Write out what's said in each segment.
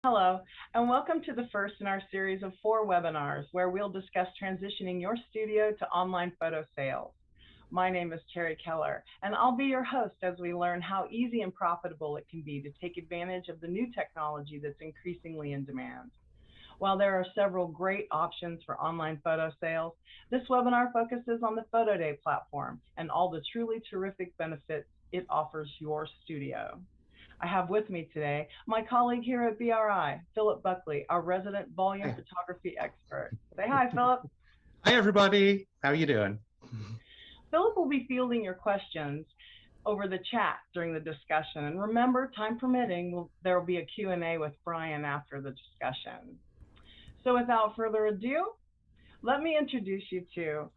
Hello, and welcome to the first in our series of 4 webinars where we'll discuss transitioning your studio to online photo sales. My name is Terry Keller, and I'll be your host as we learn how easy and profitable it can be to take advantage of the new technology that's increasingly in demand. While there are several great options for online photo sales, this webinar focuses on the Photoday platform and all the truly terrific benefits it offers your studio. I have with me today my colleague here at BRI, Philip Buckley, our resident volume Hi. photography expert. Say hi, Philip. Hi, everybody. How are you doing? Philip will be fielding your questions over the chat during the discussion. And remember, time permitting, there will be a Q&A with Brian after the discussion. So without further ado, let me introduce you to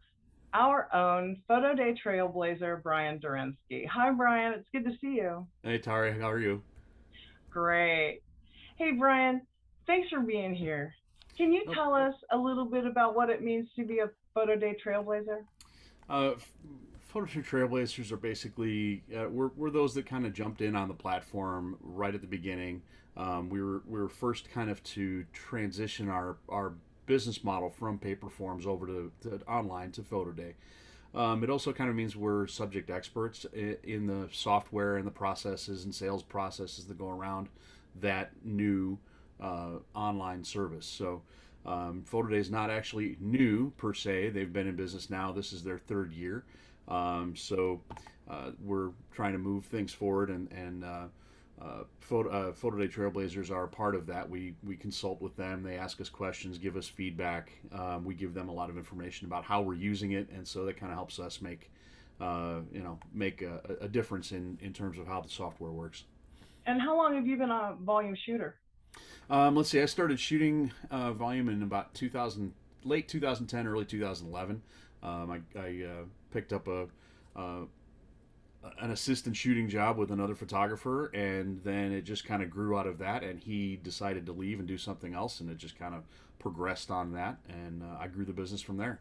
our own Photoday Trailblazer, Brian Derenski. Hi, Brian. It's good to see you. Hey Tari, how are you? Great. Hey, Brian, thanks for being here. Can you Nope. tell us a little bit about what it means to be a Photo Day Trailblazer? Uh, Photoday Trailblazers are basically we're those that kind of jumped in on the platform right at the beginning. We were first kind of to transition our business model from paper forms over to online to Photoday. It also kind of means we're subject experts in the software and the processes and sales processes that go around that new online service. So Photoday is not actually new per se. They've been in business now. This is their third year. We're trying to move things forward, and Photoday Trailblazers are a part of that. We consult with them. They ask us questions, give us feedback. We give them a lot of information about how we're using it, and so that kind of helps us make a difference in terms of how the software works. And how long have you been a volume shooter? Let's see. I started shooting volume in about 2000, late 2010, early 2011. I picked up uh, an assistant shooting job with another photographer, and then it just kind of grew out of that. And he decided to leave and do something else, and it just kind of progressed on that, and I grew the business from there.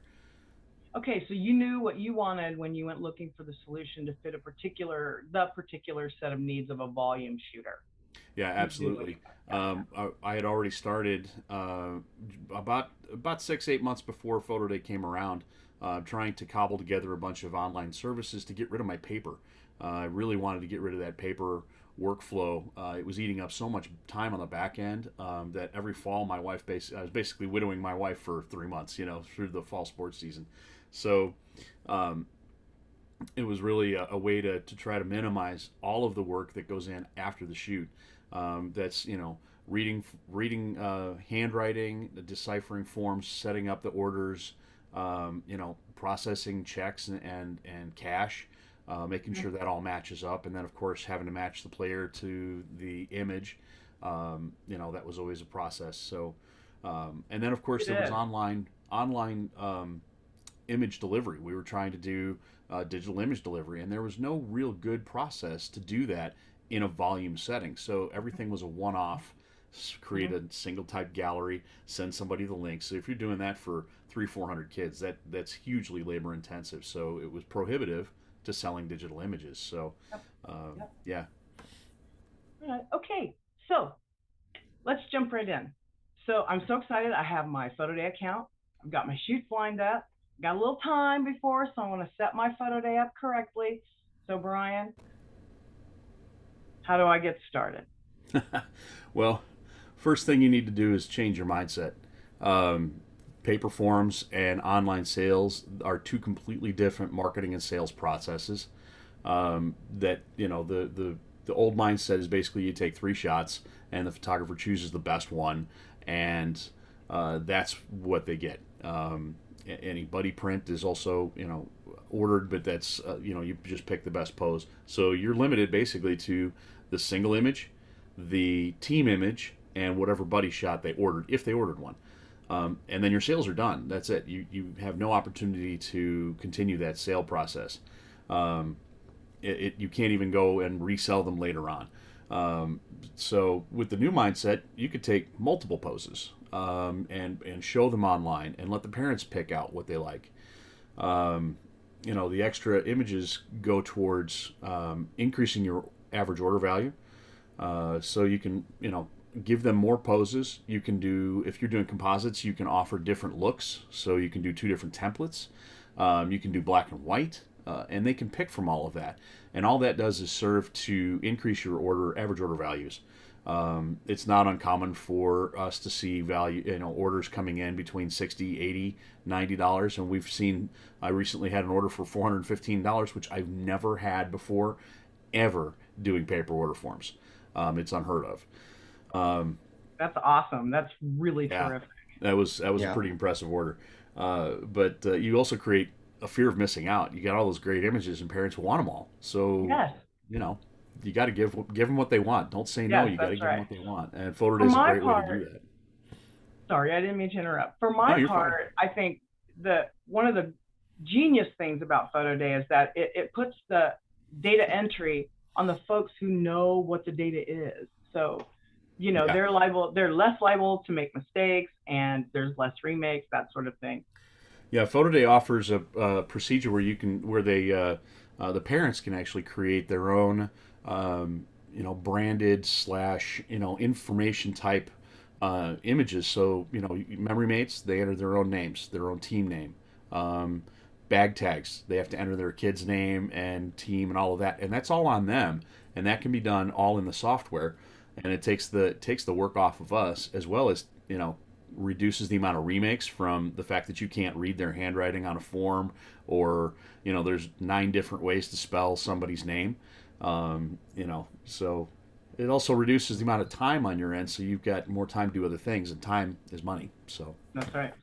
Okay, so you knew what you wanted when you went looking for the solution to fit the particular set of needs of a volume shooter. Yeah, You knew what absolutely. you wanted. I had already started about 6 8 months before Photo Day came around, trying to cobble together a bunch of online services to get rid of my paper. I really wanted to get rid of that paper workflow. It was eating up so much time on the back end that every fall, I was basically widowing my wife for 3 months, through the fall sports season. So um, it was really a way to try to minimize all of the work that goes in after the shoot. That's reading handwriting, deciphering forms, setting up the orders, processing checks and cash, making Mhm. sure that all matches up, and then of course having to match the player to the image. That was always a process. So, and then of You course there was did. online image delivery. We were trying to do digital image delivery, and there was no real good process to do that in a volume setting. So everything was a one off. Create Mhm. a single type gallery, send somebody the link. So if you're doing that for 300 400 kids, that's hugely labor intensive. So it was prohibitive to selling digital images. So Yep. Yep. yeah. All right. Okay, so let's jump right in. So I'm so excited. I have my Photo Day account. I've got my shoots lined up. Got a little time before, so I want to set my Photo Day up correctly. So Brian, how do I get started? Well, first thing you need to do is change your mindset. Um, Paper forms and online sales are two completely different marketing and sales processes. That the old mindset is basically you take 3 shots and the photographer chooses the best one, and that's what they get. Any buddy print is also ordered, but that's you just pick the best pose. So you're limited basically to the single image, the team image, and whatever buddy shot they ordered, if they ordered one. And then your sales are done. That's it. You have no opportunity to continue that sale process. Um, you can't even go and resell them later on. So with the new mindset, you could take multiple poses and show them online and let the parents pick out what they like. Um, the extra images go towards increasing your average order value. So you can give them more poses. You can do, if you're doing composites, you can offer different looks. So you can do 2 different templates. You can do black and white, and they can pick from all of that. And all that does is serve to increase your average order values. It's not uncommon for us to see orders coming in between $60, $80, $90. And we've seen, I recently had an order for $415, which I've never had before, ever doing paper order forms. It's unheard of. That's awesome. That's really terrific. That was a pretty impressive order. But you also create a fear of missing out. You got all those great images, and parents want them all. So you got to give them what they want. Don't say no. You got to give them what they want. And Photoday is a great way to do that. Sorry, I didn't mean to interrupt. For my part, I think one of the genius things about Photoday is that it puts the data entry on the folks who know what the data is. So, they're less liable to make mistakes, and there's less remakes, that sort of thing. Yeah, Photoday offers a procedure where the parents can actually create their own, branded / information type images. So, memory mates, they enter their own names, their own team name. Bag tags, they have to enter their kid's name and team and all of that, and that's all on them, and that can be done all in the software, and it takes the work off of us, as well as reduces the amount of remakes from the fact that you can't read their handwriting on a form, or there's 9 different ways to spell somebody's name. So it also reduces the amount of time on your end, so you've got more time to do other things, and time is money. So that's right.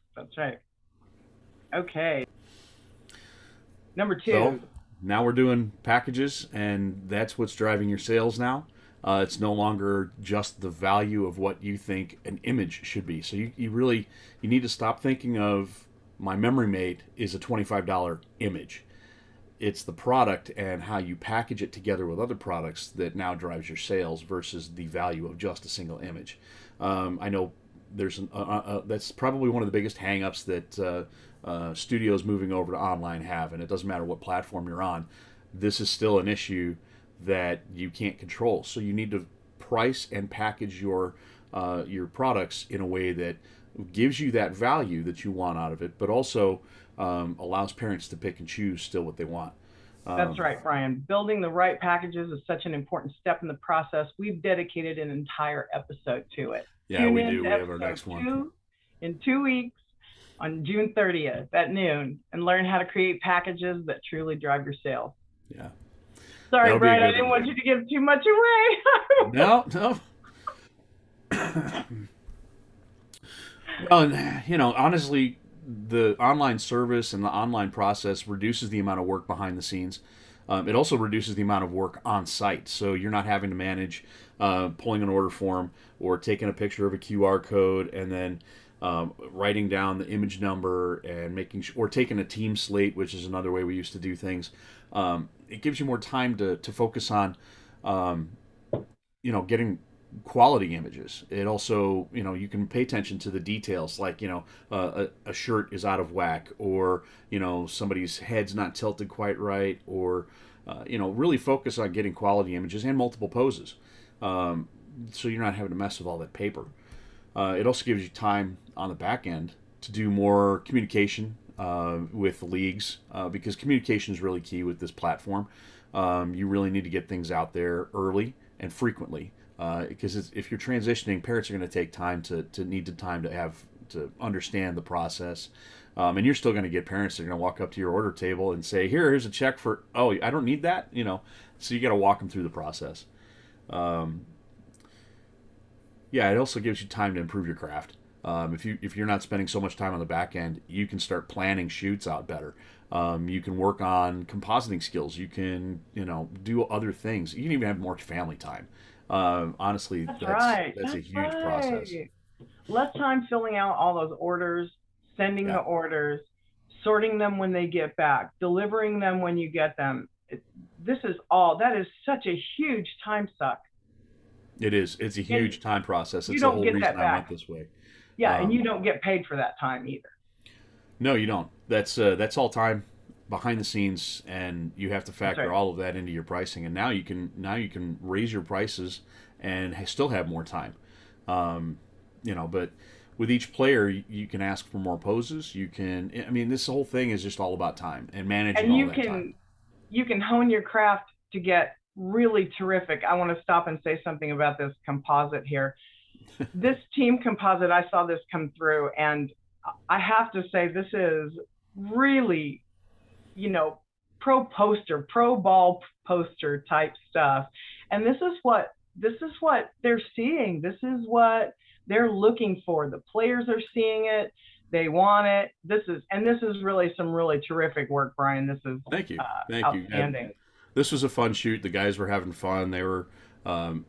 Okay. Number 2. So now we're doing packages, and that's what's driving your sales now. It's no longer just the value of what you think an image should be. So you need to stop thinking of my memory mate is a $25 image. It's the product and how you package it together with other products that now drives your sales versus the value of just a single image. I know there's that's probably one of the biggest hangups that studios moving over to online have, and it doesn't matter what platform you're on. This is still an issue that you can't control. So you need to price and package your products in a way that gives you that value that you want out of it, but also allows parents to pick and choose still what they want. That's right, Brian. Building the right packages is such an important step in the process. We've dedicated an entire episode to it. Yeah, we do. We have our next one. In 2 weeks, on June 30th at noon, and learn how to create packages that truly drive your sales. Yeah. Sorry, Brian, I didn't want you to give too much away. No. Well, honestly, the online service and the online process reduces the amount of work behind the scenes. It also reduces the amount of work on site. So you're not having to manage pulling an order form or taking a picture of a QR code and then writing down the image number and or taking a team slate, which is another way we used to do things. It gives you more time to focus on, getting quality images. It also, you can pay attention to the details, like, a shirt is out of whack, or, somebody's head's not tilted quite right, or, really focus on getting quality images and multiple poses. So you're not having to mess with all that paper. It also gives you time on the back end to do more communication with the leagues, because communication is really key with this platform. You really need to get things out there early and frequently, because if you're transitioning, parents are going to take time to understand the process, and you're still going to get parents that are going to walk up to your order table and say, here's a check for, oh, I don't need that, so you got to walk them through the process. Yeah, it also gives you time to improve your craft. If you're not spending so much time on the back end, you can start planning shoots out better. You can work on compositing skills. You can, do other things. You can even have more family time. Honestly, that's a huge process. Less time filling out all those orders, sending the orders, sorting them when they get back, delivering them when you get them. That is such a huge time suck. It is. It's a huge time process. It's the whole reason I went this way. Yeah, and you don't get paid for that time either. No, you don't. That's all time behind the scenes, and you have to factor all of that into your pricing. And now you can raise your prices and still have more time. But with each player, you can ask for more poses. I mean, this whole thing is just all about time and managing And all that time. you can hone your craft to get really terrific. I want to stop and say something about this composite here. This team composite, I saw this come through, and I have to say this is really, pro ball poster type stuff. And this is what they're seeing. This is what they're looking for. The players are seeing it. They want it. This is really some really terrific work, Brian. This is Thank you. outstanding. This was a fun shoot. The guys were having fun. They were, some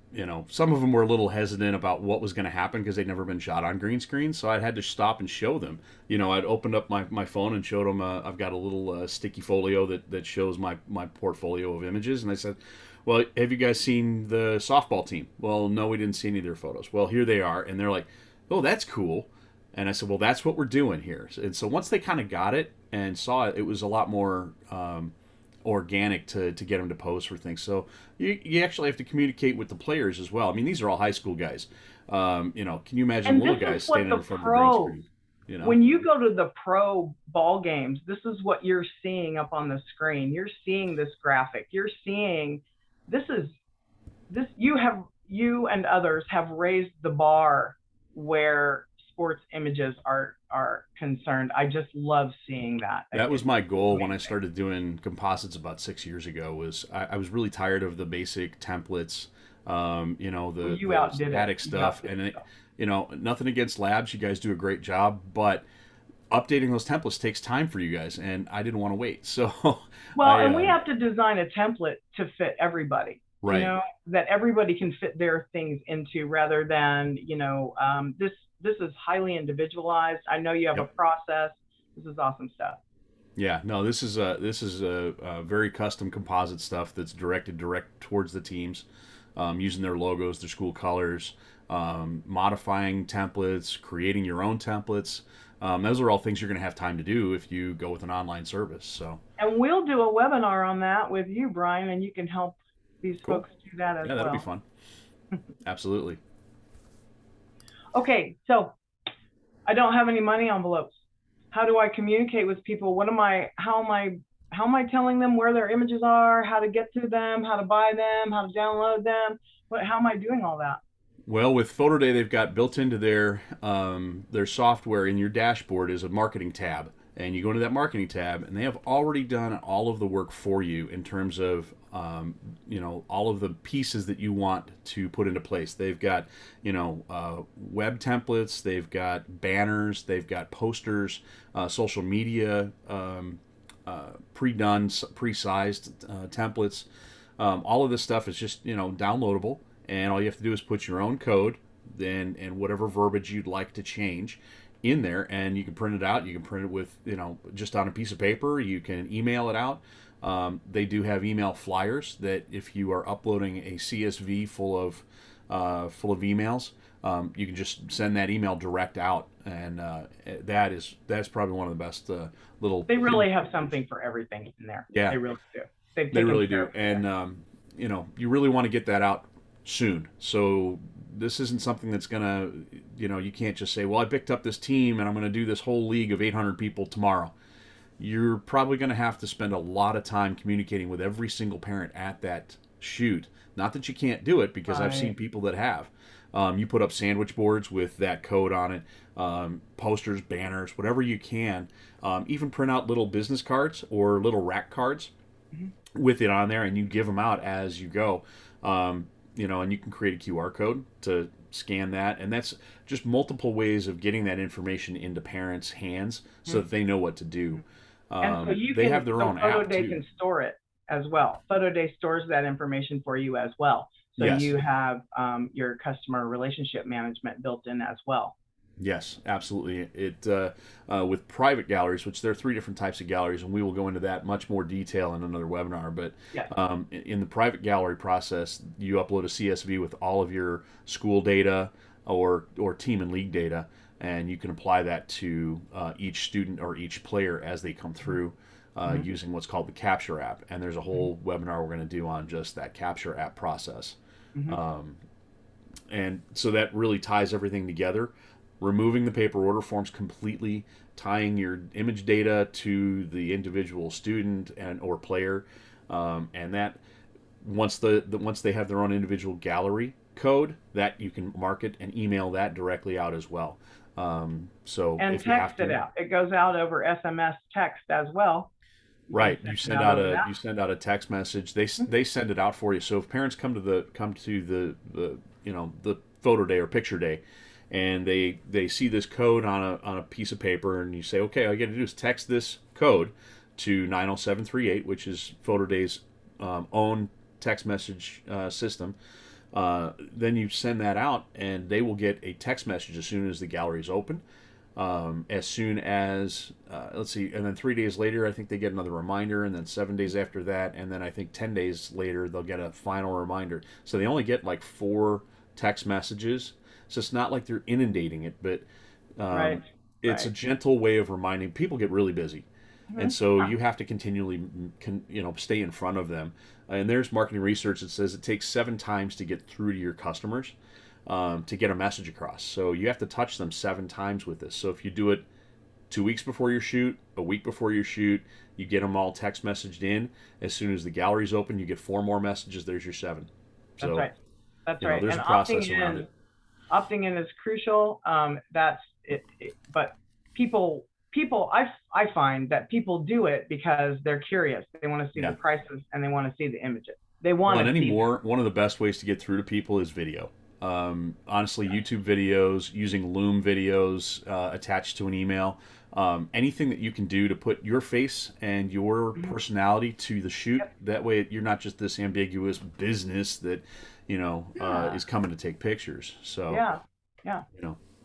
of them were a little hesitant about what was going to happen because they'd never been shot on green screen. So I had to stop and show them. I'd opened up my phone and showed them. I've got a little sticky folio that shows my portfolio of images, and I said, "Well, have you guys seen the softball team?" "Well, no, we didn't see any of their photos." "Well, here they are," and they're like, "Oh, that's cool." And I said, "Well, that's what we're doing here." And so once they kind of got it and saw it, it was a lot more organic to get them to pose for things. So you actually have to communicate with the players as well. I mean, these are all high school guys. Can you imagine little guys standing in front of the green screen? When you go to the pro ball games, this is what you're seeing up on the screen. You're seeing this graphic. You're seeing you and others have raised the bar where sports images are concerned. I just love seeing that. That was my goal when I started doing composites about 6 years ago. Was I was really tired of the basic templates, the static stuff, and nothing against labs. You guys do a great job, but updating those templates takes time for you guys, and I didn't want to wait. So and we have to design a template to fit everybody. Right. That everybody can fit their things into, rather than this is highly individualized. I know you have a process. This is awesome stuff. Yeah, no, this is a very custom composite stuff that's directed towards the teams, using their logos, their school colors, modifying templates, creating your own templates. Those are all things you're going to have time to do if you go with an online service. So. And we'll do a webinar on that with you, Brian, and you can help these folks do that as well. Yeah, that'll be fun. Absolutely. Okay, so I don't have any money envelopes. How do I communicate with people? How am I telling them where their images are, how to get to them, how to buy them, how to download them? How am I doing all that? Well, with Photoday, they've got built into their software, in your dashboard is a marketing tab. And you go into that marketing tab, and they have already done all of the work for you in terms of, all of the pieces that you want to put into place. They've got, web templates, they've got banners, they've got posters, social media, pre-done, pre-sized templates. All of this stuff is just, downloadable, and all you have to do is put your own code and whatever verbiage you'd like to change in there, and you can print it out. You can print it with, just on a piece of paper. You can email it out. They do have email flyers that if you are uploading a CSV full of emails, you can just send that email direct out, and that's probably one of the best little. They really have something for everything in there. Yeah, they really do. They really do, and you really want to get that out soon. So this isn't something that's gonna, you can't just say, well, I picked up this team and I'm going to do this whole league of 800 people tomorrow. You're probably going to have to spend a lot of time communicating with every single parent at that shoot. Not that you can't do it, because I've seen people that have. You put up sandwich boards with that code on it, posters, banners, whatever you can. Even print out little business cards or little rack cards with it on there, and you give them out as you go. And you can create a QR code to scan that, and that's just multiple ways of getting that information into parents' hands so that they know what to do. And so they have their own app Photoday too. can store it as well. Photoday stores that information for you as well. So you have your customer relationship management built in as well. Yes, absolutely. It with private galleries, which there are 3 different types of galleries, and we will go into that much more detail in another webinar. But in the private gallery process, you upload a CSV with all of your school data or team and league data, and you can apply that to each student or each player as they come through using what's called the Capture app. And there's a whole webinar we're going to do on just that Capture app process. And so that really ties everything together. Removing the paper order forms completely, tying your image data to the individual student and or player, and that once they have their own individual gallery code, that you can market and email that directly out as well. So And if you have text it to, out. It goes out over SMS text as well. You can right, send it out over that. you send out a text message. They send it out for you. So if parents come to the the photo day or picture day, and they see this code on a piece of paper, and you say, okay, all you got to do is text this code to 90738, which is Photoday's own text message system. Then you send that out, and they will get a text message as soon as the gallery is open. As soon as let's see, and then 3 days later, I think they get another reminder, and then 7 days after that, and then I think 10 days later they'll get a final reminder. So they only get like 4 text messages. So it's not like they're inundating it, but Right. it's a Right. gentle way of reminding. People get really busy, and so you have to continually stay in front of them. And there's marketing research that says it takes 7 times to get through to your customers, to get a message across. So you have to touch them 7 times with this. So if you do it 2 weeks before your shoot, a week before your shoot, you get them all text messaged in. As soon as the gallery's open, you get 4 more messages. There's your 7. That's So right. That's right. there's And a process around it. opting in is crucial. That's it. But people, I find that people do it because they're curious. They want to see the prices and they want to see the images. They want Well, to and see anymore, one of the best ways to get through to people is video. Honestly, YouTube videos, using Loom videos attached to an email, anything that you can do to put your face and your personality to the shoot. Yep. That way, you're not just this ambiguous business that is coming to take pictures. So yeah.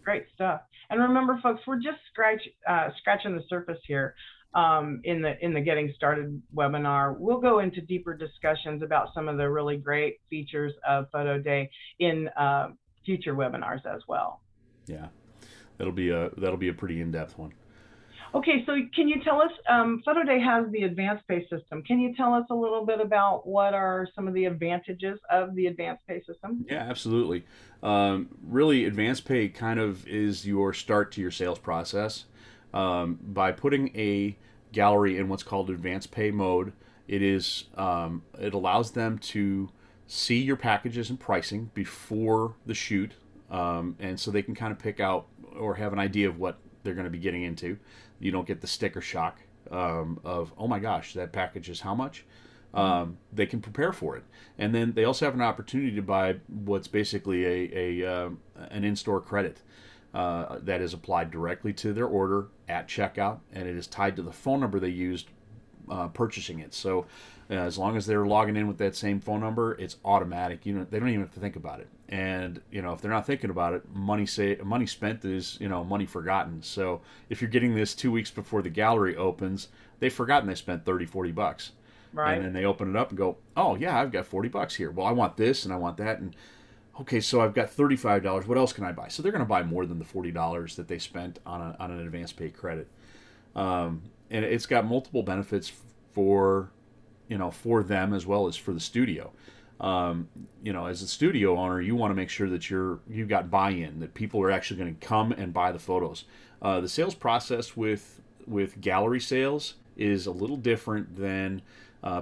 Great stuff. And remember, folks, we're just scratching the surface here. In the Getting Started webinar, we'll go into deeper discussions about some of the really great features of Photoday in future webinars as well. Yeah, that'll be a pretty in-depth one. Okay, so can you tell us, Photoday has the advanced pay system. Can you tell us a little bit about what are some of the advantages of the advanced pay system? Yeah, absolutely. Really, advanced pay kind of is your start to your sales process. By putting a gallery in what's called advanced pay mode, it allows them to see your packages and pricing before the shoot, and so they can kind of pick out or have an idea of what they're going to be getting into. You don't get the sticker shock of, oh my gosh, that package is how much. They can prepare for it, and then they also have an opportunity to buy what's basically an in-store credit. That is applied directly to their order at checkout, and it is tied to the phone number they used purchasing it. So as long as they're logging in with that same phone number, it's automatic. They don't even have to think about it. And if they're not thinking about it, money spent is money forgotten. So if you're getting this 2 weeks before the gallery opens, they've forgotten they spent $30-$40. Right. And then they open it up and go, oh yeah, I've got $40 here. Well, I want this and I want that, and okay, so I've got $35. What else can I buy? So they're going to buy more than the $40 that they spent on an advanced pay credit. And it's got multiple benefits for them as well as for the studio. As a studio owner, you want to make sure that you've got buy-in, that people are actually going to come and buy the photos. The sales process with gallery sales is a little different than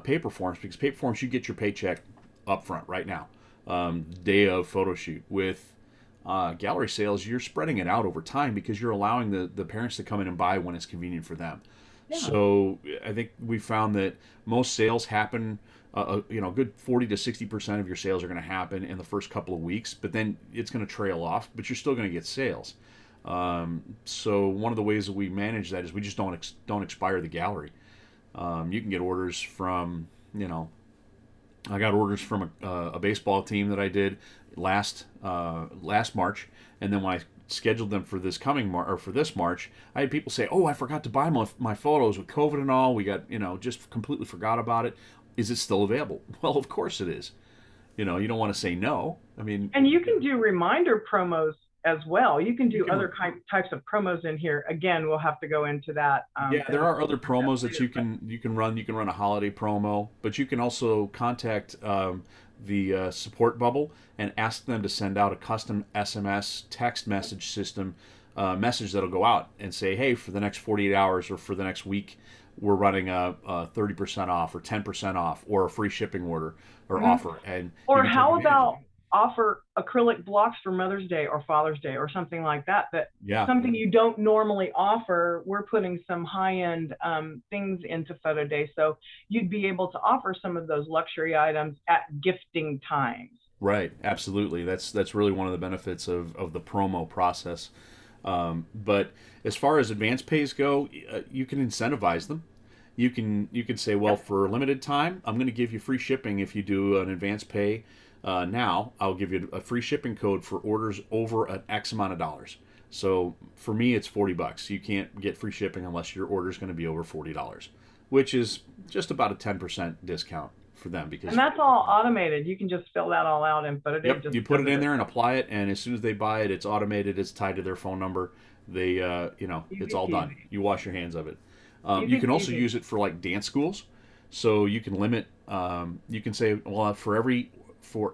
paper forms, because paper forms, you get your paycheck up front right now. Day of photo shoot. With gallery sales, you're spreading it out over time because you're allowing the parents to come in and buy when it's convenient for them. Yeah. So I think we found that most sales happen, good 40 to 60% of your sales are going to happen in the first couple of weeks, but then it's going to trail off, but you're still going to get sales. So one of the ways that we manage that is we just don't expire the gallery. You can get orders from, I got orders from a baseball team that I did last March, and then when I scheduled them for this for this March, I had people say, "Oh, I forgot to buy my photos with COVID and all. We got just completely forgot about it. Is it still available?" Well, of course it is. You don't want to say no. I mean, and you can do reminder promos as well. You can do other types of promos in here. Again, we'll have to go into that. There are other promos that you can run. You can run a holiday promo, but you can also contact the support bubble and ask them to send out a custom SMS text message system message that'll go out and say, hey, for the next 48 hours or for the next week, we're running a 30% off or 10% off or a free shipping order or offer. And or how about offer acrylic blocks for Mother's Day or Father's Day or something like that, something you don't normally offer. We're putting some high-end things into Photoday, so you'd be able to offer some of those luxury items at gifting times. Right, absolutely. That's really one of the benefits of the promo process. But as far as advance pays go, you can incentivize them. You can say, well, for a limited time, I'm going to give you free shipping if you do an advance pay. Now I'll give you a free shipping code for orders over an X amount of dollars. So for me, it's $40. You can't get free shipping unless your order is going to be over $40, which is just about a 10% discount for them. And that's all automated. You can just fill that all out and put it in. Yep, you put it in there and apply it, and as soon as they buy it, it's automated. It's tied to their phone number. They, it's all done. You wash your hands of it. You can also use it for like dance schools. So you can limit. You can say, well, for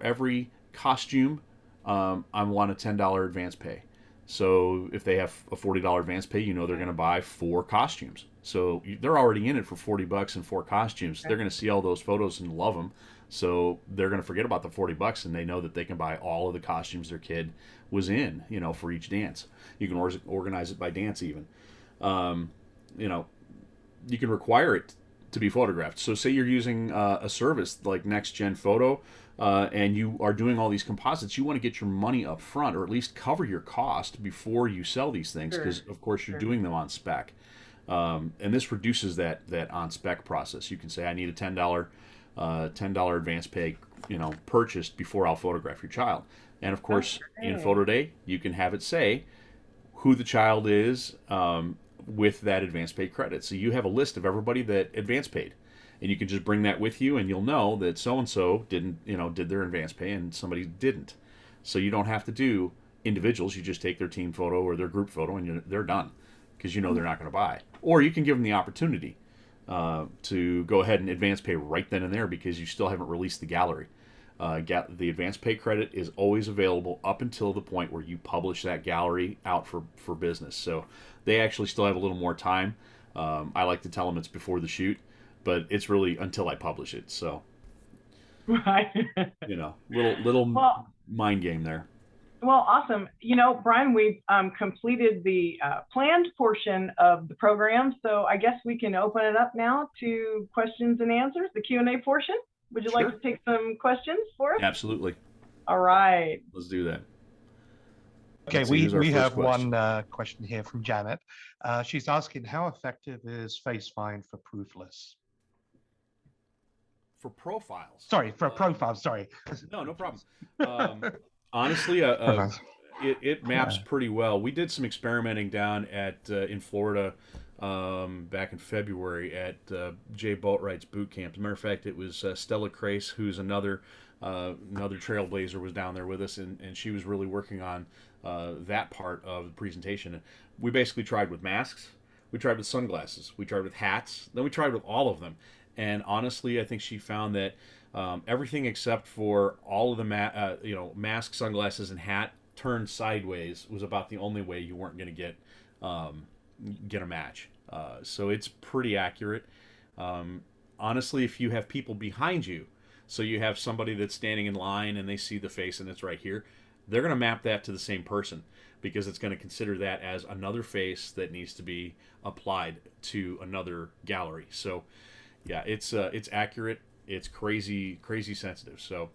every costume, I want a $10 advance pay. So if they have a $40 advance pay, they're going to buy 4 costumes. So they're already in it for $40 and 4 costumes. They're going to see all those photos and love them. So they're going to forget about the $40 and they know that they can buy all of the costumes their kid was in, for each dance. You can organize it by dance even. You can require it to be photographed. So say you're using a service like Next Gen Photo, and you are doing all these composites, you want to get your money up front, or at least cover your cost before you sell these things, because of course you're doing them on spec. And this reduces that on spec process. You can say, I need a $10 advance pay, purchased before I'll photograph your child. And of course, in Photoday, you can have it say who the child is with that advance pay credit. So you have a list of everybody that advance paid. And you can just bring that with you, and you'll know that so-and-so did their advance pay and somebody didn't. So you don't have to do individuals. You just take their team photo or their group photo, and they're done, because they're not going to buy. Or you can give them the opportunity to go ahead and advance pay right then and there, because you still haven't released the gallery. The advance pay credit is always available up until the point where you publish that gallery out for business. So they actually still have a little more time. I like to tell them it's before the shoot, but it's really until I publish it. So, right. Little mind game there. Well, awesome. Brian, we've completed the planned portion of the program, so I guess we can open it up now to questions and answers, the Q&A portion. Would you like to take some questions for us? Absolutely. All right. Let's do that. Okay, we have one question here from Janet. She's asking, how effective is Face Find for proofless? For profiles? Sorry, for profiles, sorry. No problem. Honestly, it maps pretty well. We did some experimenting down in Florida back in February at Jay Boatwright's boot camp. As a matter of fact, it was Stella Crace, who's another Trailblazer, was down there with us, and she was really working on that part of the presentation. We basically tried with masks, we tried with sunglasses, we tried with hats, then we tried with all of them. And honestly, I think she found that everything except for all of the mask, sunglasses, and hat turned sideways was about the only way you weren't going to get a match. So it's pretty accurate. Honestly, if you have people behind you, so you have somebody that's standing in line and they see the face and it's right here, they're going to map that to the same person, because it's going to consider that as another face that needs to be applied to another gallery. So yeah, it's accurate. It's crazy sensitive. So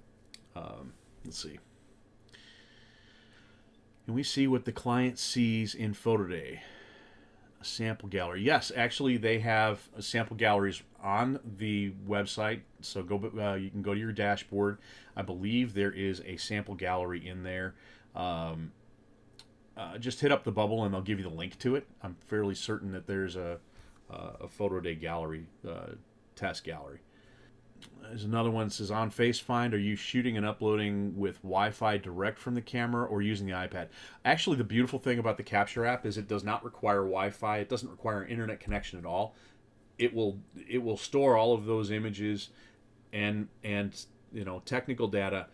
let's see. Can we see what the client sees in Photoday? A sample gallery. Yes, actually they have sample galleries on the website. So you can go to your dashboard. I believe there is a sample gallery in there. Just hit up the bubble and they'll give you the link to it. I'm fairly certain that there's a Photoday gallery, test gallery. There's another one that says, on FaceFind, are you shooting and uploading with Wi-Fi direct from the camera or using the iPad? Actually, the beautiful thing about the Capture app is it does not require Wi-Fi. It doesn't require an internet connection at all. It will store all of those images and technical data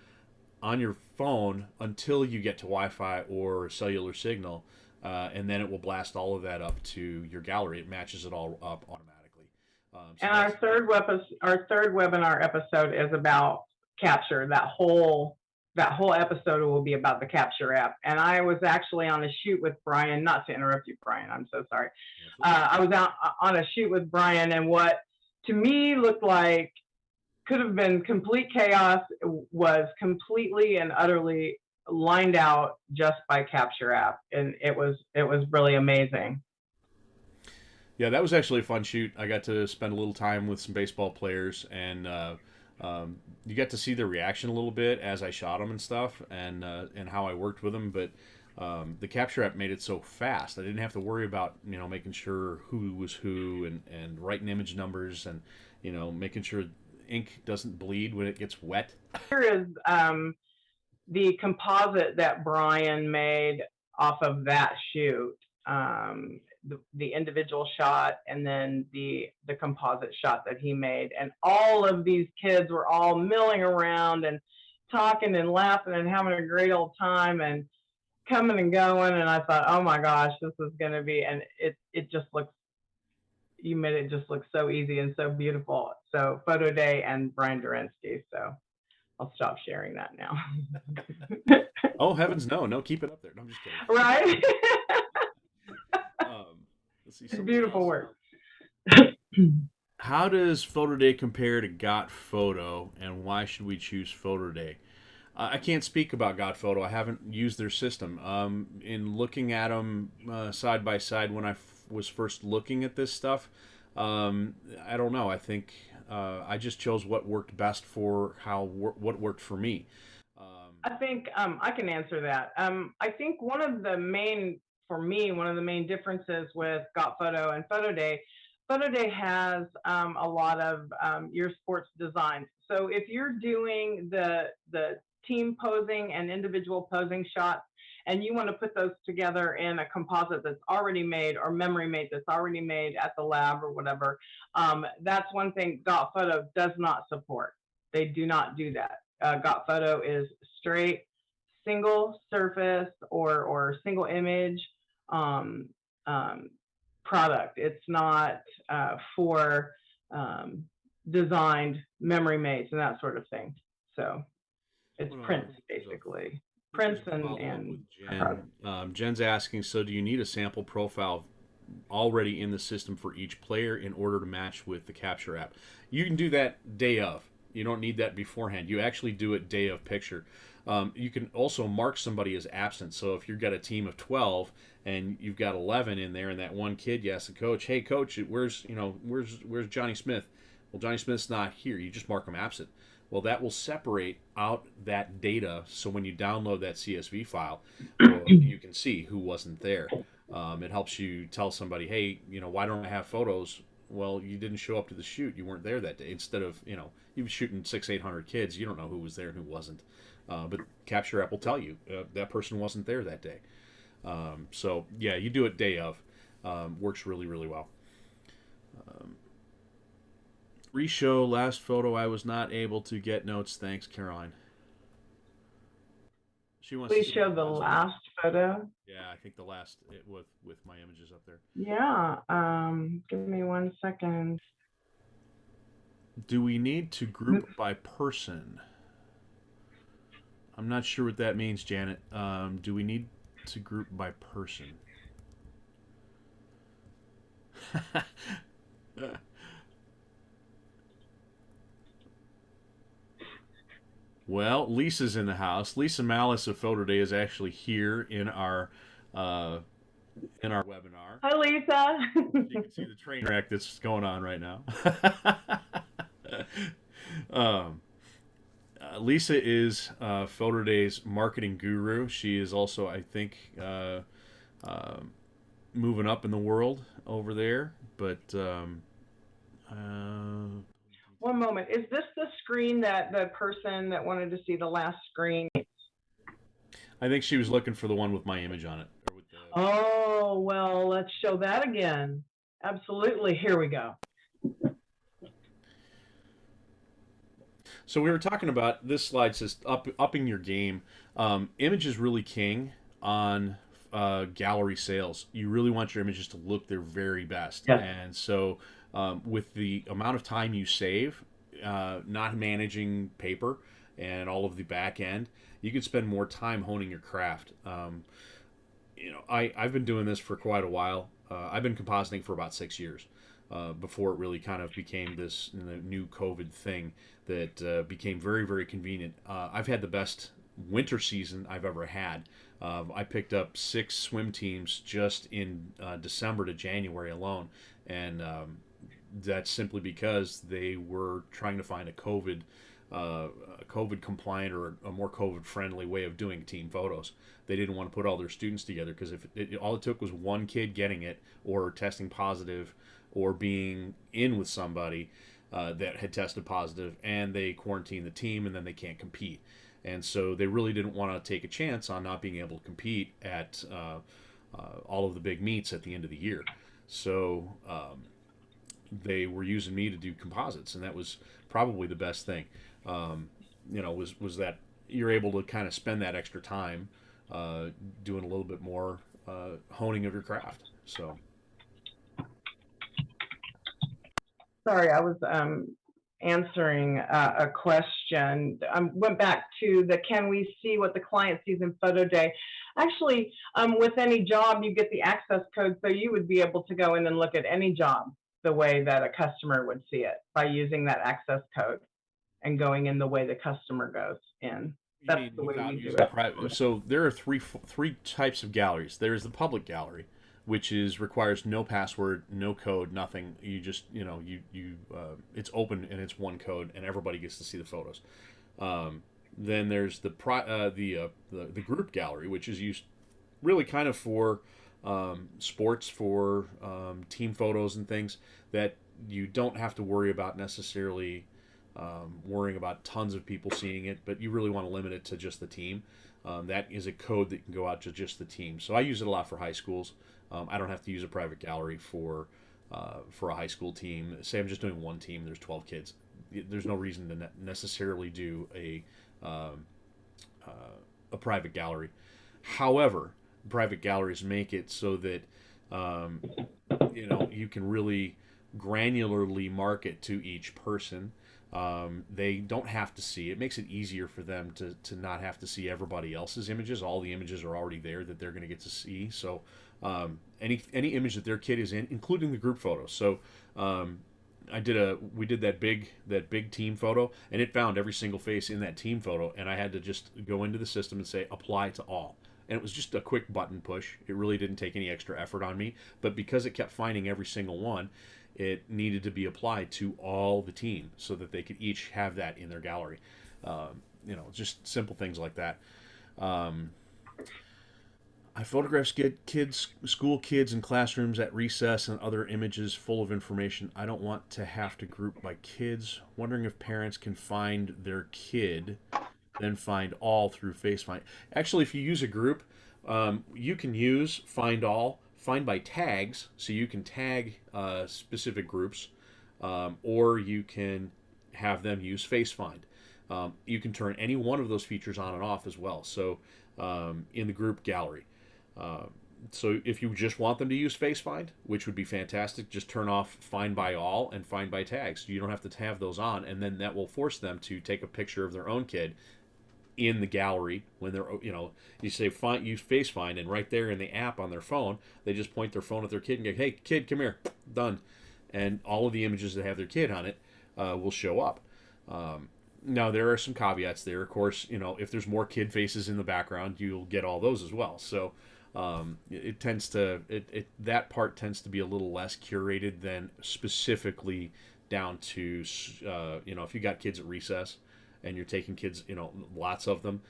on your phone until you get to Wi-Fi or cellular signal, and then it will blast all of that up to your gallery. It matches it all up automatically. And our third webinar episode is about Capture. That whole episode will be about the Capture app. And I was actually on a shoot with Brian. Not to interrupt you, Brian. I'm so sorry. I was out on a shoot with Brian, and what to me looked like could have been complete chaos was completely and utterly lined out just by Capture app, and it was really amazing. Yeah, that was actually a fun shoot. I got to spend a little time with some baseball players, and you get to see their reaction a little bit as I shot them and stuff, and how I worked with them. But the Capture app made it so fast. I didn't have to worry about making sure who was who and writing image numbers and making sure ink doesn't bleed when it gets wet. Here is the composite that Brian made off of that shoot. The individual shot and then the composite shot that he made, and all of these kids were all milling around and talking and laughing and having a great old time and coming and going, and I thought, oh my gosh, this is going to be, and it just looks, you made it just look so easy and so beautiful. So Photoday and Brian Derenski. So I'll stop sharing that now. Oh heavens, no, keep it up there. No, I'm just kidding. Right. Let's see, beautiful work. How does Photoday compare to Got Photo, and why should we choose Photoday? I can't speak about Got Photo. I haven't used their system. In looking at them side by side when I was first looking at this stuff, I don't know. I think I just chose what worked best for what worked for me. I think I can answer that. I think one of the main differences with Got Photo and Photoday has a lot of your sports designs. So if you're doing the team posing and individual posing shots, and you want to put those together in a composite that's already made or memory made that's already made at the lab or whatever, that's one thing Got Photo does not support. They do not do that. Got Photo is straight single surface or single image product. It's not for designed memory mates and that sort of thing. So it's prints, basically. Prints and Jen's asking, so do you need a sample profile already in the system for each player in order to match with the Capture app? You can do that day of. You don't need that beforehand. You actually do it day of picture. You can also mark somebody as absent. So if you've got a team of 12 and you've got 11 in there, and that one kid, you ask the coach, "Hey, coach, where's Johnny Smith?" Well, Johnny Smith's not here. You just mark him absent. Well, that will separate out that data, so when you download that CSV file, you can see who wasn't there. It helps you tell somebody, "Hey, why don't I have photos?" Well, you didn't show up to the shoot. You weren't there that day. Instead of, you were shooting 600-800 kids, you don't know who was there and who wasn't. But Capture app will tell you that person wasn't there that day. So yeah, you do it day of. Works really, really well. Reshow last photo. I was not able to get notes. Thanks, Caroline. She wants. Please show the last photo. Yeah, I think the last with my images up there. Yeah. Give me 1 second. Do we need to group by person? I'm not sure what that means, Janet. Do we need to group by person? Well, Lisa's in the house. Lisa Malice of Photoday is actually here in our webinar. Hi, Lisa. You can see the train wreck that's going on right now. Lisa is Photoday's marketing guru. She is also, I think, moving up in the world over there. But one moment. Is this the screen that the person that wanted to see the last screen? I think she was looking for the one with my image on it. Or with the... Oh, well, let's show that again. Absolutely. Here we go. So we were talking about this slide says upping your game. Image is really king on gallery sales. You really want your images to look their very best, Yes. and so with the amount of time you save, not managing paper and all of the back end, you can spend more time honing your craft. I've been doing this for quite a while. I've been compositing for about 6 years before it really kind of became this new COVID thing that became very, very convenient. I've had the best winter season I've ever had. I picked up 6 swim teams just in December to January alone, and that's simply because they were trying to find a COVID compliant or a more COVID friendly way of doing team photos. They didn't want to put all their students together because if all it took was one kid getting it or testing positive or being in with somebody that had tested positive, and they quarantine the team, and then they can't compete. And so they really didn't want to take a chance on not being able to compete at all of the big meets at the end of the year. So they were using me to do composites, and that was probably the best thing. Was that you're able to kind of spend that extra time doing a little bit more honing of your craft. So. Sorry, I was answering a question. Went back to the can we see what the client sees in Photoday. Actually, with any job, you get the access code, so you would be able to go in and look at any job the way that a customer would see it by using that access code and going in the way the customer goes in. That's the way we do it. So there are three types of galleries. There's the public gallery, which requires no password, no code, nothing. You just it's open and it's one code, and everybody gets to see the photos. Then there's the group gallery, which is used really kind of for sports, for team photos and things that you don't have to worry about necessarily worrying about tons of people seeing it, but you really want to limit it to just the team. That is a code that can go out to just the team. So I use it a lot for high schools. I don't have to use a private gallery for a high school team. Say I'm just doing one team. There's 12 kids. There's no reason to necessarily do a private gallery. However, private galleries make it so that you can really granularly market to each person. They don't have to see. It makes it easier for them to not have to see everybody else's images. All the images are already there that they're going to get to see. So any image that their kid is in, including the group photos. So we did that big team photo, and it found every single face in that team photo, and I had to just go into the system and say apply to all. And it was just a quick button push. It really didn't take any extra effort on me, but because it kept finding every single one, it needed to be applied to all the team so that they could each have that in their gallery. Just simple things like that. I photograph school kids in classrooms at recess and other images full of information. I don't want to have to group by kids. Wondering if parents can find their kid, then find all through FaceFind. Actually, if you use a group, you can use Find All, find by tags, so you can tag specific groups, or you can have them use FaceFind. You can turn any one of those features on and off as well. So in the group gallery. So if you just want them to use FaceFind, which would be fantastic, just turn off Find by All and Find by Tags. You don't have to have those on, and then that will force them to take a picture of their own kid in the gallery when they're, you say use FaceFind, and right there in the app on their phone, they just point their phone at their kid and go, hey, kid, come here, done. And all of the images that have their kid on it will show up. Now, there are some caveats there. Of course, if there's more kid faces in the background, you'll get all those as well. So it tends to, that part tends to be a little less curated than specifically down to, if you got kids at recess and you're taking kids, lots of them,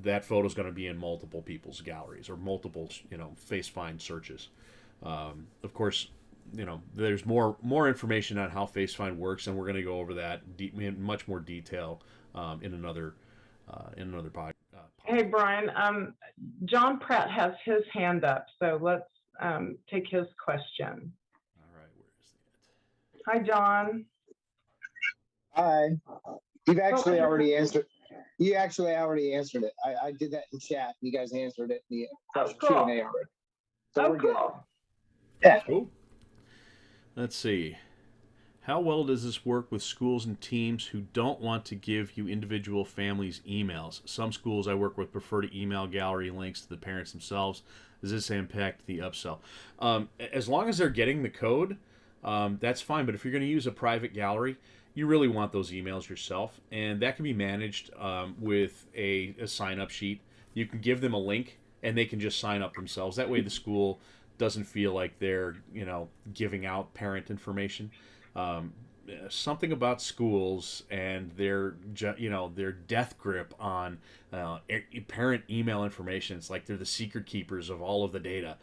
that photo's going to be in multiple people's galleries or multiple, FaceFind searches. Of course, there's more information on how FaceFind works, and we're going to go over that in much more detail in another podcast. Hey, Brian, John Pratt has his hand up, so let's take his question. All right, where is it? Hi, John. Hi. You've actually already answered. You actually already answered it. I did that in chat. You guys answered it in the Q&A already. So we're good. Yeah. Cool. Let's see. How well does this work with schools and teams who don't want to give you individual families' emails? Some schools I work with prefer to email gallery links to the parents themselves. Does this impact the upsell? As long as they're getting the code, that's fine. But if you're going to use a private gallery, you really want those emails yourself. And that can be managed with a sign-up sheet. You can give them a link, and they can just sign up themselves. That way the school doesn't feel like they're, giving out parent information. Something about schools and their death grip on parent email information. It's like they're the secret keepers of all of the data.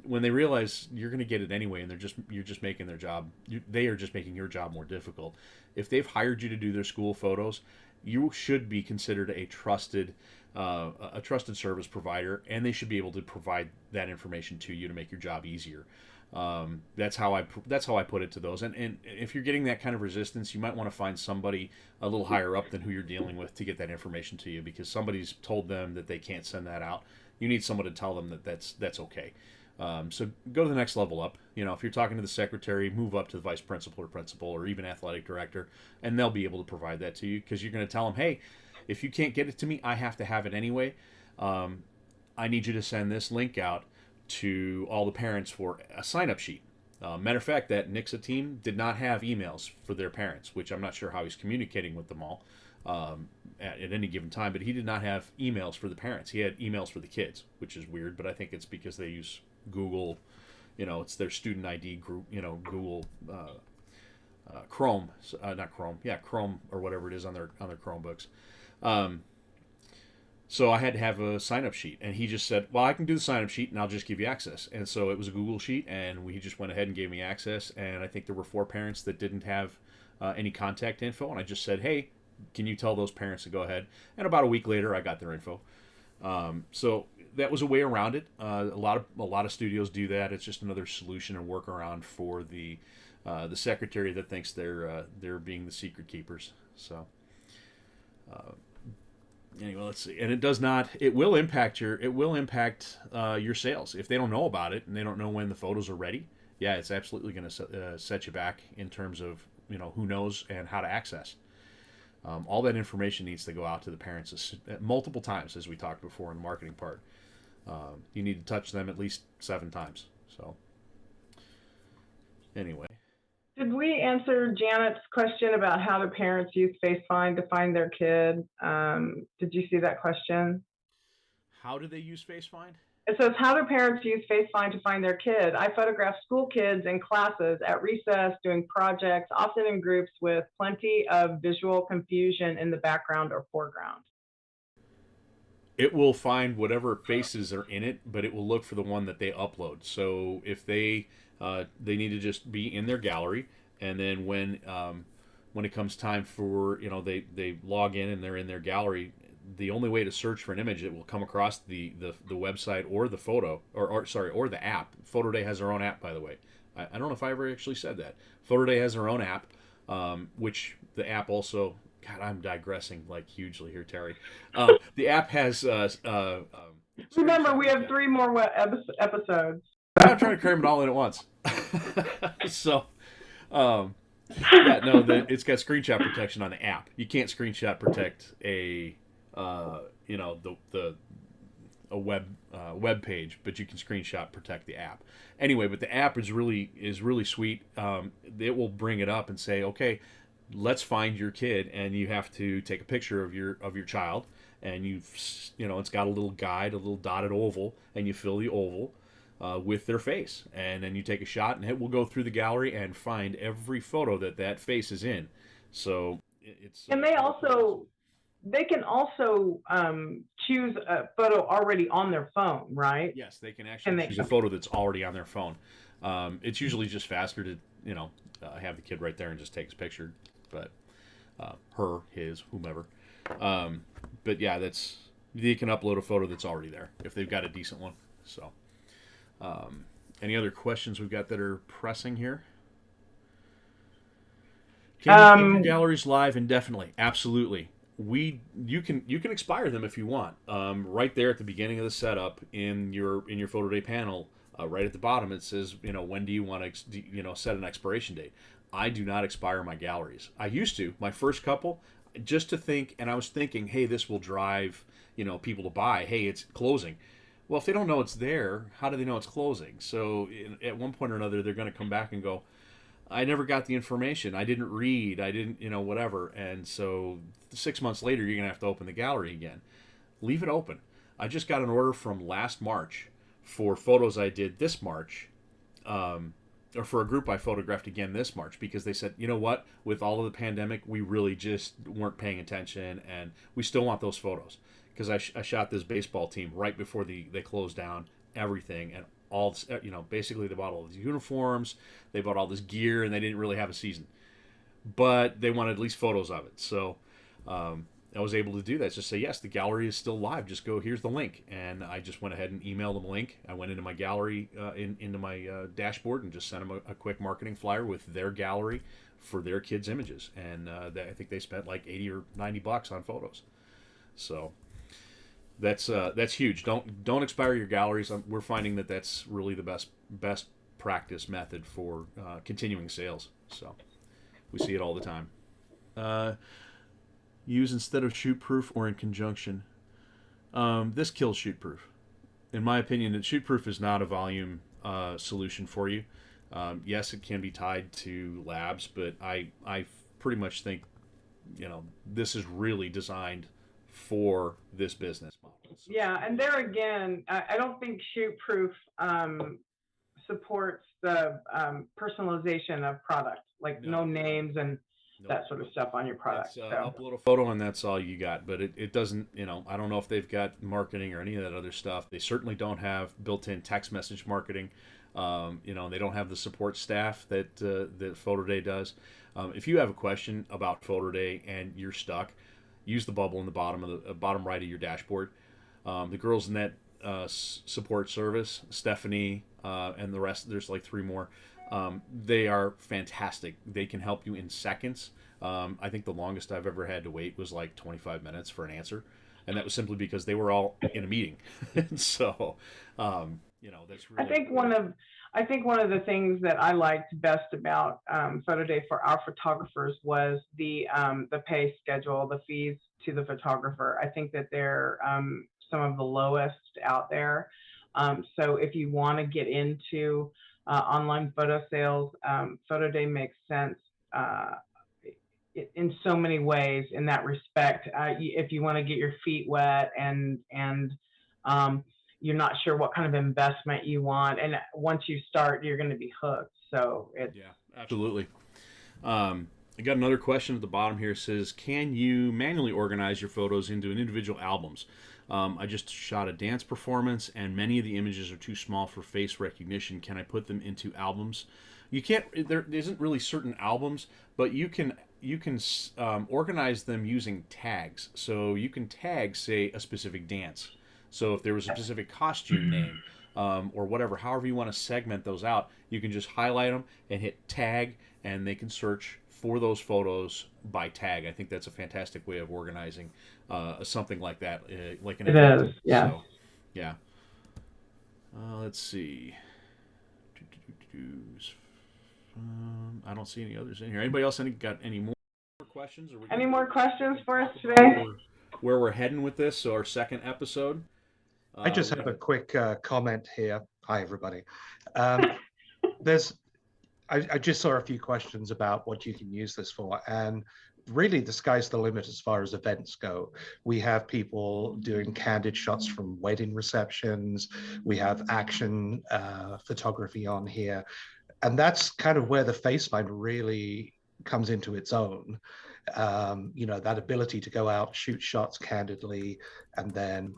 When they realize you're going to get it anyway, and you're just making their job. They are just making your job more difficult. If they've hired you to do their school photos, you should be considered a trusted service provider, and they should be able to provide that information to you to make your job easier. That's how I put it to those. And if you're getting that kind of resistance, you might want to find somebody a little higher up than who you're dealing with to get that information to you, because somebody's told them that they can't send that out. You need someone to tell them that that's okay. So go to the next level up. If you're talking to the secretary, move up to the vice principal or even athletic director, and they'll be able to provide that to you, because you're going to tell them, hey, if you can't get it to me, I have to have it anyway. I need you to send this link out to all the parents for a sign-up sheet. Matter of fact, that Nixa team did not have emails for their parents, which I'm not sure how he's communicating with them all at any given time, but he did not have emails for the parents. He had emails for the kids, which is weird, but I think it's because they use Google, it's their student ID group, Google Chrome, not Chrome, Chrome or whatever it is on their Chromebooks. So I had to have a sign-up sheet, and he just said, well, I can do the sign-up sheet, and I'll just give you access. And so it was a Google sheet, and he just went ahead and gave me access, and I think there were 4 parents that didn't have any contact info, and I just said, hey, can you tell those parents to go ahead? And about a week later, I got their info. So that was a way around it. A lot of studios do that. It's just another solution and workaround for the secretary that thinks they're being the secret keepers. So anyway, let's see. And it will impact your sales if they don't know about it and they don't know when the photos are ready. Yeah, it's absolutely going to set you back in terms of who knows and how to access. All that information needs to go out to the parents multiple times, as we talked before in the marketing part. You need to touch them at least 7 times. So anyway. Did we answer Janet's question about how do parents use FaceFind to find their kid? Did you see that question? How do they use FaceFind? It says, how do parents use FaceFind to find their kid? I photograph school kids in classes at recess doing projects, often in groups with plenty of visual confusion in the background or foreground. It will find whatever faces are in it, but it will look for the one that they upload. So if they need to just be in their gallery, and then when it comes time for they log in and they're in their gallery, the only way to search for an image, it will come across the website or the photo or the app. Photoday has their own app, by the way. I don't know if I ever actually said that. Photoday has their own app, which the app also. God, I'm digressing like hugely here, Terry. The app has. Remember, we have 3 more episodes. I'm trying to cram it all in at once. So, it's got screenshot protection on the app. You can't screenshot protect a web page, but you can screenshot protect the app. Anyway, but the app is really sweet. It will bring it up and say, okay, let's find your kid, and you have to take a picture of your child, and it's got a little guide, a little dotted oval, and you fill the oval with their face, and then you take a shot, and it will go through the gallery and find every photo that face is in. So it's and they can also choose a photo already on their phone, right? Yes, they can actually choose a photo that's already on their phone. It's usually just faster to have the kid right there and just take his picture, but her, his, whomever. But yeah, they can upload a photo that's already there if they've got a decent one. So any other questions we've got that are pressing here? Can you keep your galleries live indefinitely? Absolutely. You can expire them if you want. Right there at the beginning of the setup in your Photoday panel, right at the bottom, it says, when do you want to set an expiration date. I do not expire my galleries. I used to, my first couple, just to think, and I was thinking, hey, this will drive people to buy. Hey, it's closing. Well, if they don't know it's there, how do they know it's closing? So at one point or another, they're going to come back and go, I never got the information. I didn't read. I didn't, whatever. And so 6 months later, you're going to have to open the gallery again. Leave it open. I just got an order from last March for photos I did this March, or for a group I photographed again this March, because they said, you know what, with all of the pandemic, we really just weren't paying attention, and we still want those photos. Because I shot this baseball team right before they closed down everything, and all, basically they bought all these uniforms, they bought all this gear, and they didn't really have a season. But they wanted at least photos of it. So I was able to do that. Just say, yes, the gallery is still live. Just go, here's the link. And I just went ahead and emailed them a link. I went into my gallery, into my dashboard, and just sent them a quick marketing flyer with their gallery for their kids' images. And I think they spent like $80 or $90 on photos. So that's huge. Don't expire your galleries. We're finding that that's really the best practice method for continuing sales. So we see it all the time. Use instead of ShootProof or in conjunction. This kills ShootProof. In my opinion, ShootProof is not a volume solution for you. Yes, it can be tied to labs, but I pretty much think this is really designed for this business model. So, yeah, and there again, I don't think ShootProof supports the personalization of product, like no names and that sort of stuff on your product. Upload a photo and that's all you got. But it doesn't, I don't know if they've got marketing or any of that other stuff. They certainly don't have built-in text message marketing. They don't have the support staff that Photoday does. If you have a question about Photoday and you're stuck, use the bubble in the bottom right of your dashboard. The girls in that support service, Stephanie, and the rest, there's like 3 more. They are fantastic. They can help you in seconds. I think the longest I've ever had to wait was like 25 minutes for an answer. And that was simply because they were all in a meeting. So, that's really. I think one of the things that I liked best about Photoday for our photographers was the pay schedule, the fees to the photographer. I think that they're some of the lowest out there. So if you want to get into online photo sales, Photoday makes sense in so many ways in that respect. If you want to get your feet wet and you're not sure what kind of investment you want, and once you start, you're going to be hooked. So it's absolutely. I got another question at the bottom here. It says, can you manually organize your photos into individual albums? I just shot a dance performance and many of the images are too small for face recognition. Can I put them into albums? You can't. There isn't really certain albums, but you can organize them using tags. So you can tag, say, a specific dance. So if there was a specific costume name or whatever, however you want to segment those out, you can just highlight them and hit tag, and they can search for those photos by tag. I think that's a fantastic way of organizing something like that, like an event. It is, yeah. So, yeah. Let's see. I don't see any others in here. Anybody else got any more questions? Any more questions for us today? Where we're heading with this, so our second episode. I just have a quick comment here. Hi, everybody. I just saw a few questions about what you can use this for, and really the sky's the limit as far as events go. We have people doing candid shots from wedding receptions. We have action photography on here. And that's kind of where the face find really comes into its own. That ability to go out, shoot shots candidly, and then,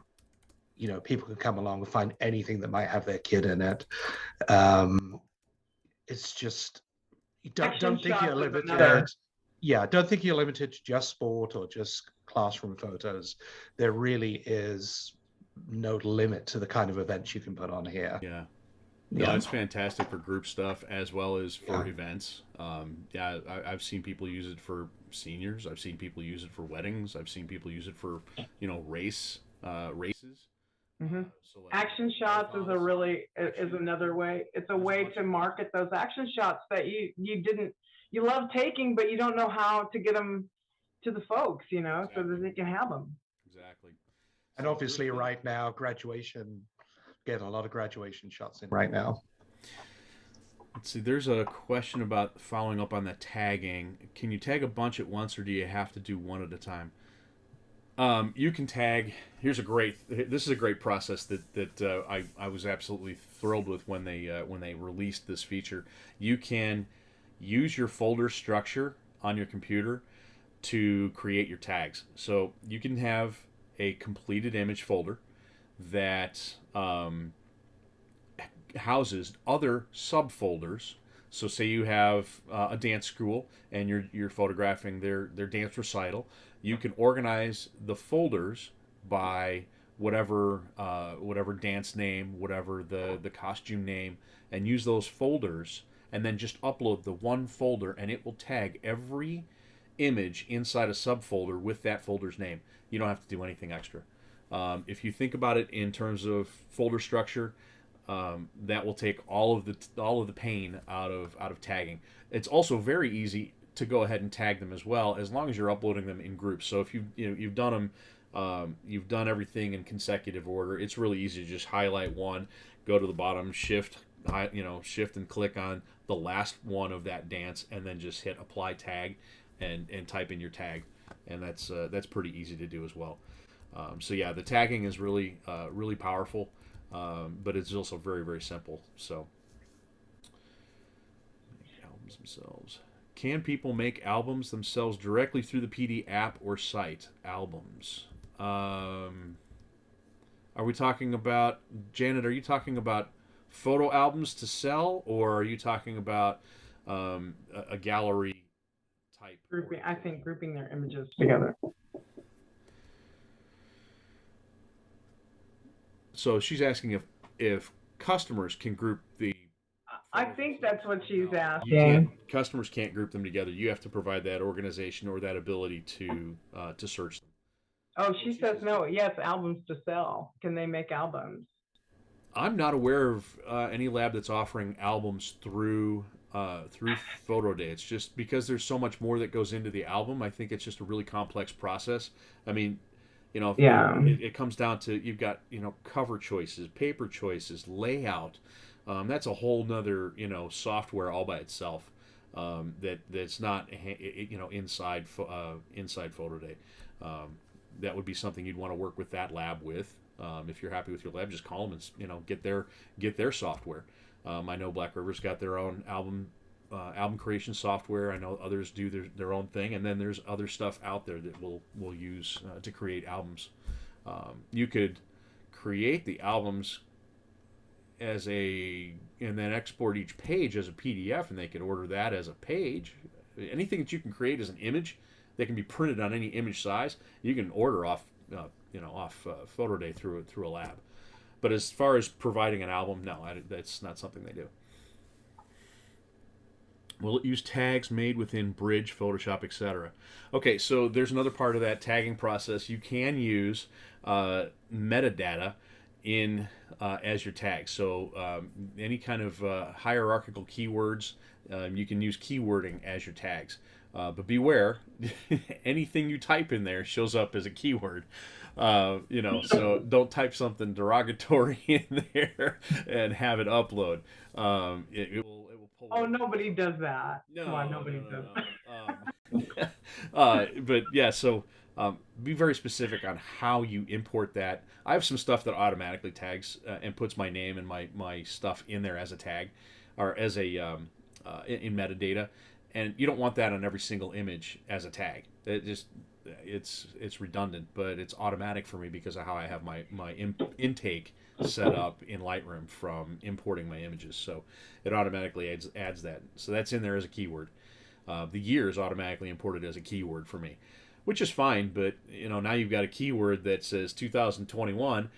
people can come along and find anything that might have their kid in it. It's just, don't think you're limited. Yeah, don't think you're limited to just sport or just classroom photos. There really is no limit to the kind of events you can put on here. Yeah. No, it's fantastic for group stuff as well as for events. I've seen people use it for seniors. I've seen people use it for weddings. I've seen people use it for, races. Hmm. So like Action shots is action. another way. It's a There's a way bunch to of market those action shots that you love taking, but you don't know how to get them to the folks, so that exactly, they can have them. exactly. And So there's obviously, right now, graduation, getting a lot of graduation shots in right now. let's see. There's a question about following up on the tagging. Can you tag a bunch at once, or do you have to do one at a time? You can tag. This is a great process that I was absolutely thrilled with when they released this feature. You can use your folder structure on your computer to create your tags. So you can have a completed image folder that houses other subfolders. So say you have a dance school and you're photographing their dance recital. You can organize the folders by whatever dance name, whatever the costume name, and use those folders, and then just upload the one folder, and it will tag every image inside a subfolder with that folder's name. You don't have to do anything extra. If you think about it in terms of folder structure, that will take all of the pain out of tagging. It's also very easy to go ahead and tag them as well, as long as you're uploading them in groups. So if you've done them, you've done everything in consecutive order. It's really easy to just highlight one, go to the bottom, shift and click on the last one of that dance, and then just hit apply tag, and type in your tag, and that's pretty easy to do as well. So yeah, the tagging is really really powerful, but it's also very very simple. So albums themselves. Can people make albums themselves directly through the PD app or site? Albums. Are we talking about, Janet? Are you talking about photo albums to sell, or are you talking about a gallery type? I think grouping their images together. So she's asking if customers can group the. I think that's what she's asking. You can't. Customers can't group them together. You have to provide that organization or that ability to search them. Oh, she says no. Yes, albums to sell. Can they make albums? I'm not aware of any lab that's offering albums through Photoday. It's just because there's so much more that goes into the album. I think it's just a really complex process. I mean, it comes down to, you've got cover choices, paper choices, layout. That's a whole nother software all by itself. That's not inside Photoday. That would be something you'd want to work with that lab with. If you're happy with your lab, just call them and get their software. I know Black River's got their own album creation software. I know others do their own thing, and then there's other stuff out there that we'll use to create albums. You could create the albums and then export each page as a PDF, and they could order that as a page. Anything that you can create as an image that can be printed on any image size, you can order off Photoday through a lab. But as far as providing an album, no, that's not something they do. Will it use tags made within Bridge, Photoshop, etc.? Okay, so there's another part of that tagging process. You can use metadata in as your tags. So any kind of hierarchical keywords, you can use keywording as your tags. But beware, anything you type in there shows up as a keyword. So don't type something derogatory in there and have it upload. It will pull. Oh, nobody does that. No, come on, nobody does. But yeah, so be very specific on how you import that. I have some stuff that automatically tags and puts my name and my stuff in there as a tag, or as a in metadata, and you don't want that on every single image as a tag. It's redundant, but it's automatic for me because of how I have my intake set up in Lightroom from importing my images. So it automatically adds that. So that's in there as a keyword. The year is automatically imported as a keyword for me, which is fine. But now you've got a keyword that says 2021.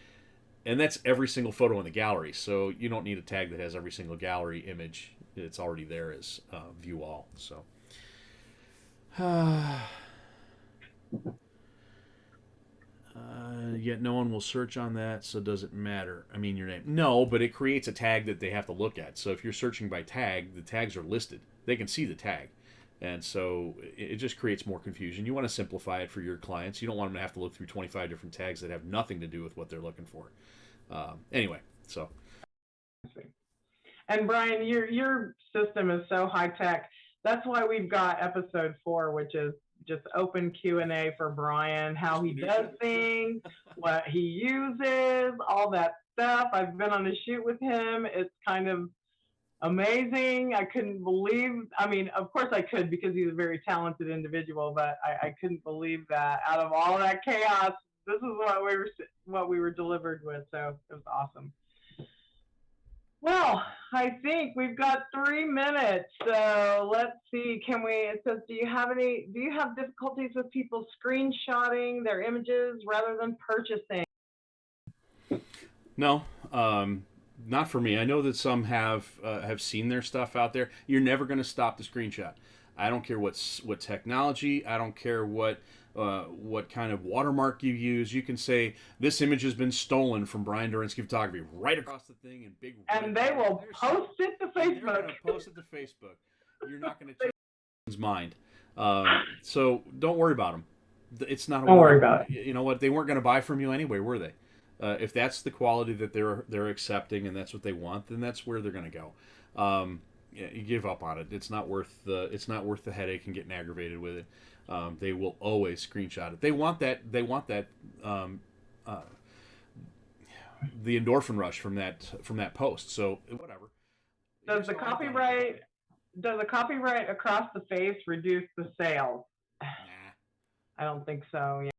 And that's every single photo in the gallery. So you don't need a tag that has every single gallery image. It's already there as view all. So. Yet no one will search on that, so does it matter? I mean, your name. No, but it creates a tag that they have to look at. So if you're searching by tag, the tags are listed. They can see the tag. And so it just creates more confusion. You want to simplify it for your clients. You don't want them to have to look through 25 different tags that have nothing to do with what they're looking for. Anyway, so. And Brian, your system is so high tech. That's why we've got episode 4, which is just open Q&A for Brian, how he does things, what he uses, all that stuff. I've been on a shoot with him. It's kind of amazing. I couldn't believe, I mean, of course I could because he's a very talented individual, but I couldn't believe that out of all that chaos, this is what we were delivered with. So it was awesome. Well, I think we've got 3 minutes. So let's see. It says, do you have difficulties with people screenshotting their images rather than purchasing? No, not for me. I know that some have seen their stuff out there. You're never going to stop the screenshot. I don't care what technology. I don't care what kind of watermark you use. You can say this image has been stolen from Brian Derenski Photography right across the thing in big. And they will post it to Facebook. They're going to post it to Facebook. You're not going to change his mind. So don't worry about them. It's not. Don't worry about it. You know what? They weren't going to buy from you anyway, were they? If that's the quality that they're accepting and that's what they want, then that's where they're going to go. You give up on it. It's not worth the headache and getting aggravated with it. They will always screenshot it. They want that. The endorphin rush from that post. So whatever. Does the copyright across the face reduce the sales? Nah. I don't think so. Yeah.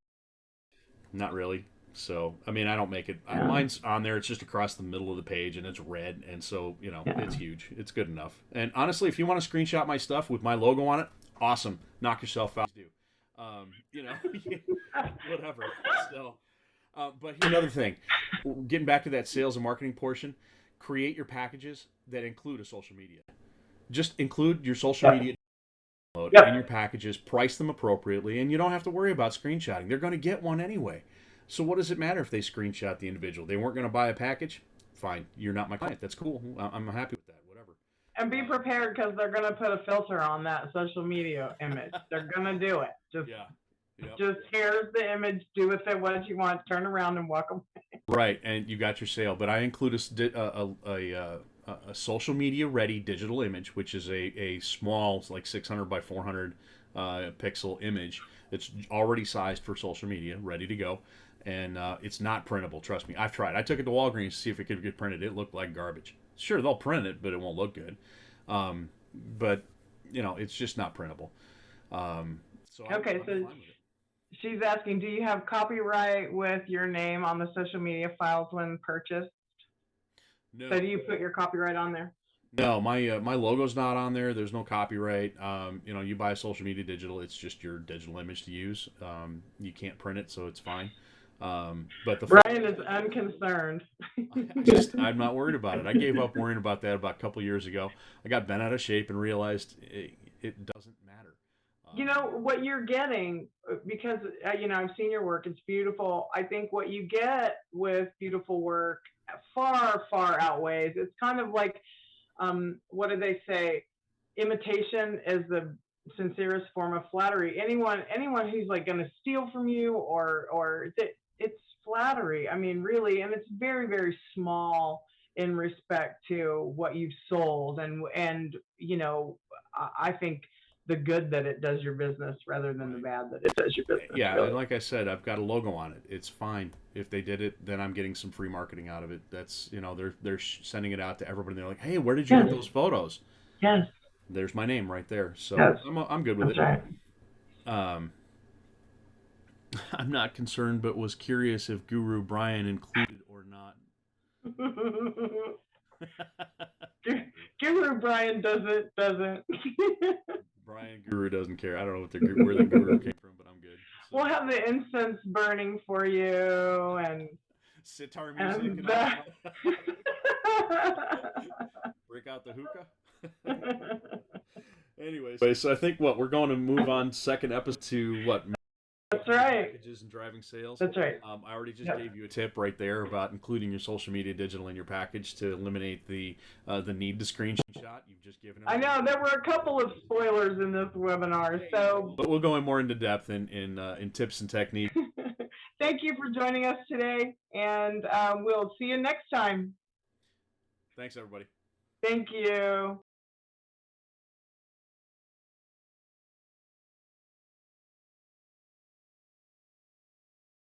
Not really. So, I mean, I don't make it. Yeah. Mine's on there. It's just across the middle of the page, and it's red, and so, It's huge. It's good enough. And honestly, if you want to screenshot my stuff with my logo on it, awesome. Knock yourself out. Do. Whatever. So, but here's another thing. Getting back to that sales and marketing portion, create your packages that include a social media. Just include your social media in your packages, price them appropriately, and you don't have to worry about screenshotting. They're going to get one anyway. So what does it matter if they screenshot the individual? They weren't going to buy a package? Fine. You're not my client. That's cool. I'm happy with that. Whatever. And be prepared because they're going to put a filter on that social media image. They're going to do it. Just here's the image. Do with it what you want. Turn around and walk away. Right. And you got your sale. But I include a social media ready digital image, which is a small, like 600 by 400 pixel image that's already sized for social media, ready to go. And it's not printable. Trust me. I've tried. I took it to Walgreens to see if it could get printed. It looked like garbage. Sure, they'll print it, but it won't look good. But, it's just not printable. So she's asking, do you have copyright with your name on the social media files when purchased? No. So do you put your copyright on there? No, my logo's not on there. There's no copyright. You buy a social media digital, it's just your digital image to use. You can't print it, so it's fine. But Brian is unconcerned. I'm not worried about it. I gave up worrying about that about a couple of years ago. I got bent out of shape and realized it doesn't matter. What you're getting, because I've seen your work. It's beautiful. I think what you get with beautiful work far, far outweighs. It's kind of like, what do they say? Imitation is the sincerest form of flattery. Anyone who's like going to steal from you or it's flattery. I mean, really, and it's very, very small in respect to what you've sold. And I think the good that it does your business rather than the bad that it does your business. Yeah, really. And like I said, I've got a logo on it. It's fine. If they did it, then I'm getting some free marketing out of it. That's, they're sending it out to everybody. They're like, hey, where did you get those photos? Yes. There's my name right there. So yes. I'm good with That's it. Right. I'm not concerned, but was curious if Guru Brian included or not. Guru Brian doesn't. Brian Guru doesn't care. I don't know where the Guru came from, but I'm good. So. We'll have the incense burning for you, and Sitar music And, and all. Break out the hookah. Anyways, so I think we're going to move on second episode to what? That's right. Packages and driving sales. That's right. I already just gave you a tip right there about including your social media digital in your package to eliminate the need to screenshot. You've just given. I know there were a couple of spoilers in this webinar, so. But we'll go in more into depth in tips and techniques. Thank you for joining us today, and we'll see you next time. Thanks, everybody. Thank you.